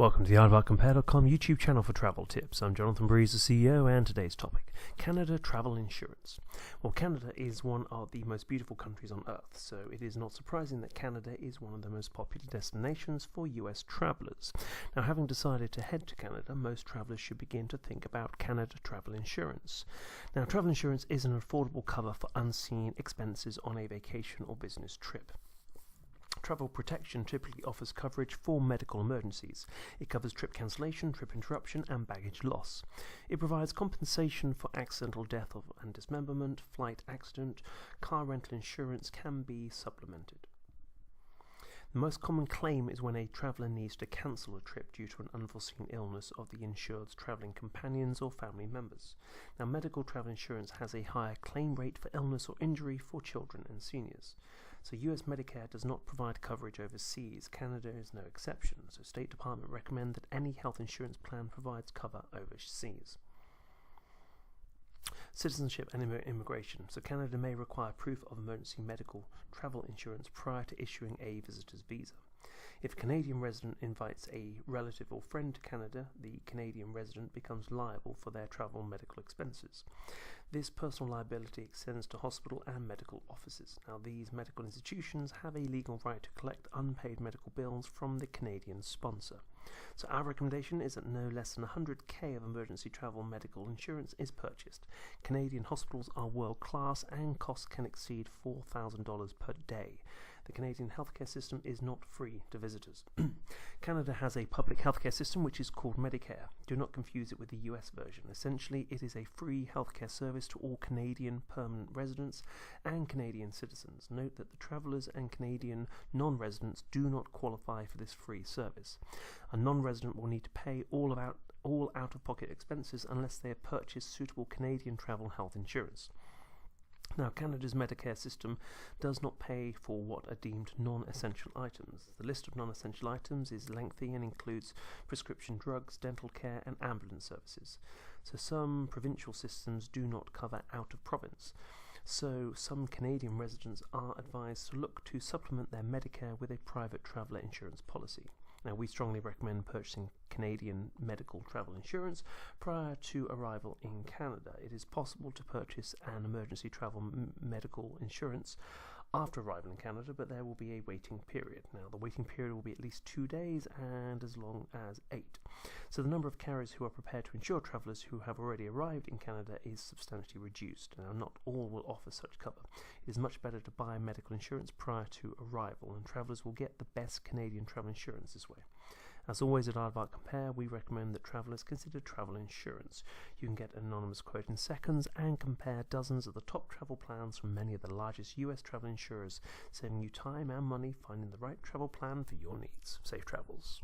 Welcome to the AARDY.com YouTube channel for travel tips. I'm Jonathan Breeze, the CEO, and today's topic, Canada travel insurance. Well, Canada is one of the most beautiful countries on earth, so it is not surprising that Canada is one of the most popular destinations for US travelers. Now, having decided to head to Canada, most travelers should begin to think about Canada travel insurance. Now, travel insurance is an affordable cover for unseen expenses on a vacation or business trip. Travel protection typically offers coverage for medical emergencies. It covers trip cancellation, trip interruption, and baggage loss. It provides compensation for accidental death and dismemberment, flight accident. Car rental insurance can be supplemented. The most common claim is when a traveller needs to cancel a trip due to an unforeseen illness of the insured's travelling companions or family members. Now, medical travel insurance has a higher claim rate for illness or injury for children and seniors. So US Medicare does not provide coverage overseas. Canada is no exception, so State Department recommend that any health insurance plan provides cover overseas. Citizenship and immigration. So Canada may require proof of emergency medical travel insurance prior to issuing a visitor's visa. If a Canadian resident invites a relative or friend to Canada, the Canadian resident becomes liable for their travel medical expenses. This personal liability extends to hospital and medical offices. Now, these medical institutions have a legal right to collect unpaid medical bills from the Canadian sponsor. So our recommendation is that no less than $100,000 of emergency travel medical insurance is purchased. Canadian hospitals are world class and costs can exceed $4,000 per day. The Canadian healthcare system is not free to visitors. Canada has a public healthcare system which is called Medicare. Do not confuse it with the US version. Essentially, it is a free healthcare service to all Canadian permanent residents and Canadian citizens. Note that the travellers and Canadian non-residents do not qualify for this free service. A non-resident will need to pay all out-of-pocket expenses unless they have purchased suitable Canadian travel health insurance. Now, Canada's Medicare system does not pay for what are deemed non-essential items. The list of non-essential items is lengthy and includes prescription drugs, dental care, and ambulance services. So some provincial systems do not cover out-of-province. So some Canadian residents are advised to look to supplement their Medicare with a private traveller insurance policy. Now, we strongly recommend purchasing Canadian medical travel insurance prior to arrival in Canada. It is possible to purchase an emergency travel medical insurance after arrival in Canada, but there will be a waiting period. Now, the waiting period will be at least 2 days and as long as 8. So the number of carriers who are prepared to insure travellers who have already arrived in Canada is substantially reduced. Now, not all will offer such cover. It is much better to buy medical insurance prior to arrival, and travellers will get the best Canadian travel insurance this way. As always at AARDY.com, we recommend that travellers consider travel insurance. You can get an anonymous quote in seconds and compare dozens of the top travel plans from many of the largest US travel insurers, saving you time and money finding the right travel plan for your needs. Safe travels.